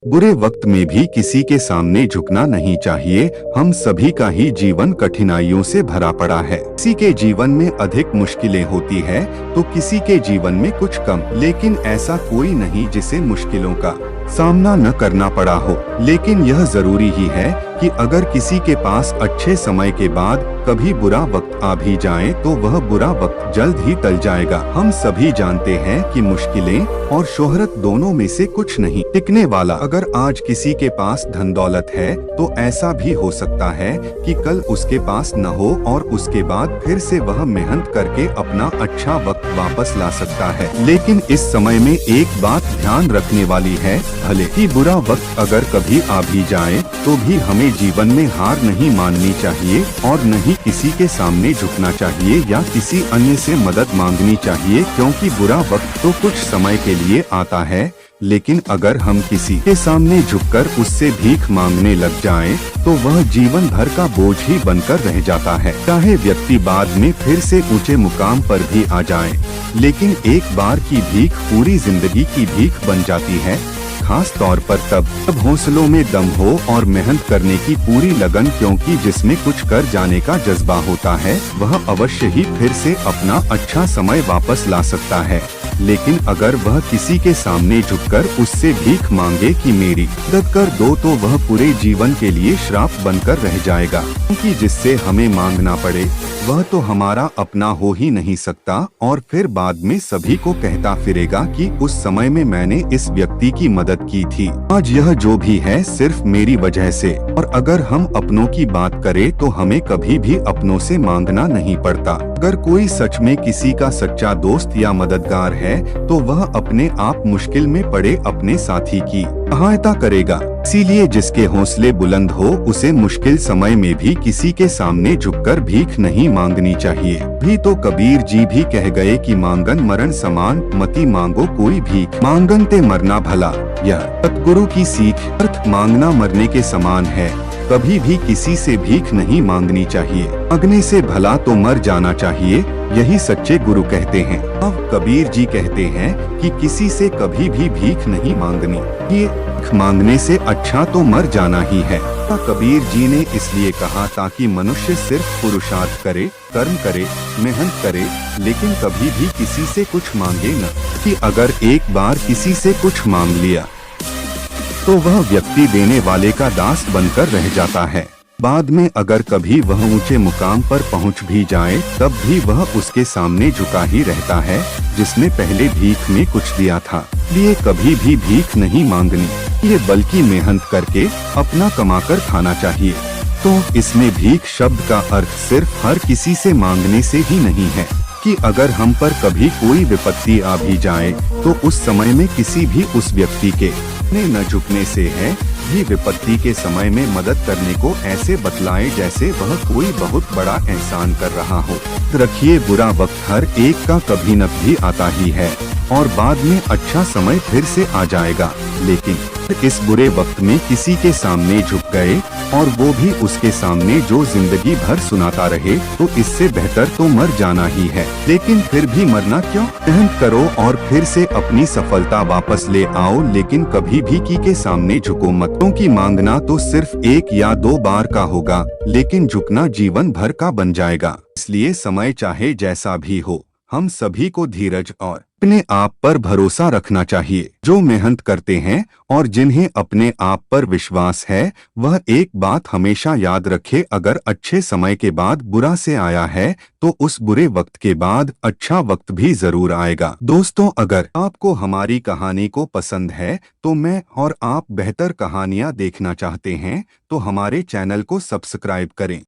बुरे वक्त में भी किसी के सामने झुकना नहीं चाहिए। हम सभी का ही जीवन कठिनाइयों से भरा पड़ा है। किसी के जीवन में अधिक मुश्किलें होती है तो किसी के जीवन में कुछ कम, लेकिन ऐसा कोई नहीं जिसे मुश्किलों का सामना न करना पड़ा हो। लेकिन यह जरूरी ही है कि अगर किसी के पास अच्छे समय के बाद कभी बुरा वक्त आ भी जाए तो वह बुरा वक्त जल्द ही टल जाएगा। हम सभी जानते हैं कि मुश्किलें और शोहरत दोनों में से कुछ नहीं टिकने वाला। अगर आज किसी के पास धन दौलत है तो ऐसा भी हो सकता है कि कल उसके पास न हो और उसके बाद फिर से वह मेहनत करके अपना अच्छा वक्त वापस ला सकता है। लेकिन इस समय में एक बात ध्यान रखने वाली है, भले ही बुरा वक्त अगर कभी आ भी जाए तो भी हमें जीवन में हार नहीं माननी चाहिए और नहीं किसी के सामने झुकना चाहिए या किसी अन्य से मदद मांगनी चाहिए, क्योंकि बुरा वक्त तो कुछ समय के लिए आता है, लेकिन अगर हम किसी के सामने झुककर उससे भीख मांगने लग जाएं, तो वह जीवन भर का बोझ ही बनकर रह जाता है। चाहे व्यक्ति बाद में फिर से ऊंचे मुकाम पर भी आ जाए, लेकिन एक बार की भीख पूरी जिंदगी की भीख बन जाती है, खास तौर पर तब हौसलों में दम हो और मेहनत करने की पूरी लगन, क्योंकि जिसमें कुछ कर जाने का जज्बा होता है वह अवश्य ही फिर से अपना अच्छा समय वापस ला सकता है। लेकिन अगर वह किसी के सामने झुककर उससे भीख मांगे कि मेरी मदद कर दो, तो वह पूरे जीवन के लिए श्राप बनकर रह जाएगा, क्योंकि जिससे हमें मांगना पड़े वह तो हमारा अपना हो ही नहीं सकता और फिर बाद में सभी को कहता फिरेगा कि उस समय में मैंने इस व्यक्ति की मदद की थी। आज यह जो भी है सिर्फ मेरी वजह से। और अगर हम अपनों की बात करें तो हमें कभी भी अपनों से मांगना नहीं पड़ता। अगर कोई सच में किसी का सच्चा दोस्त या मददगार है तो वह अपने आप मुश्किल में पड़े अपने साथी की सहायता करेगा। इसीलिए जिसके हौसले बुलंद हो उसे मुश्किल समय में भी किसी के सामने झुककर भीख नहीं मांगनी चाहिए। भी तो कबीर जी भी कह गए कि मांगन मरण समान, मति मांगो कोई भीख, मांगन ते मरना भला। यह सतगुरु की सीख, अर्थ मांगना मरने के समान है। कभी भी किसी से भीख नहीं मांगनी चाहिए, मांगने से भला तो मर जाना चाहिए, यही सच्चे गुरु कहते हैं। अब कबीर जी कहते हैं कि किसी से कभी भी भीख नहीं मांगनी, ये भीख मांगने से अच्छा तो मर जाना ही है। कबीर जी ने इसलिए कहा ताकि मनुष्य सिर्फ पुरुषार्थ करे, कर्म करे, मेहनत करे, लेकिन कभी भी किसी से कुछ मांगे न, कि अगर एक बार किसी से कुछ मांग लिया तो वह व्यक्ति देने वाले का दास बनकर रह जाता है। बाद में अगर कभी वह ऊंचे मुकाम पर पहुंच भी जाए तब भी वह उसके सामने झुका ही रहता है जिसने पहले भीख में कुछ दिया था। लिए कभी भी भीख नहीं मांगनी, ये बल्कि मेहनत करके अपना कमाकर खाना चाहिए। तो इसमें भीख शब्द का अर्थ सिर्फ हर किसी से मांगने से ही नहीं है कि अगर हम पर कभी कोई विपत्ति आ भी जाए तो उस समय में किसी भी उस व्यक्ति के न झुकने से है, भी विपत्ति के समय में मदद करने को ऐसे बतलाए जैसे वह कोई बहुत बड़ा एहसान कर रहा हो। रखिए बुरा वक्त हर एक का कभी न भी आता ही है और बाद में अच्छा समय फिर से आ जाएगा, लेकिन इस बुरे वक्त में किसी के सामने झुक गए और वो भी उसके सामने जो जिंदगी भर सुनाता रहे, तो इससे बेहतर तो मर जाना ही है। लेकिन फिर भी मरना क्यों? मेहनत करो और फिर से अपनी सफलता वापस ले आओ, लेकिन कभी भी किसी के सामने झुको मत, क्योंकि मांगना तो सिर्फ एक या दो बार का होगा, लेकिन झुकना जीवन भर का बन जाएगा। इसलिए समय चाहे जैसा भी हो, हम सभी को धीरज और अपने आप पर भरोसा रखना चाहिए। जो मेहनत करते हैं और जिन्हें अपने आप पर विश्वास है वह एक बात हमेशा याद रखे, अगर अच्छे समय के बाद बुरा से आया है तो उस बुरे वक्त के बाद अच्छा वक्त भी जरूर आएगा। दोस्तों, अगर आपको हमारी कहानी को पसंद है तो मैं और आप बेहतर कहानियां देखना चाहते हैं तो हमारे चैनल को सब्सक्राइब करें।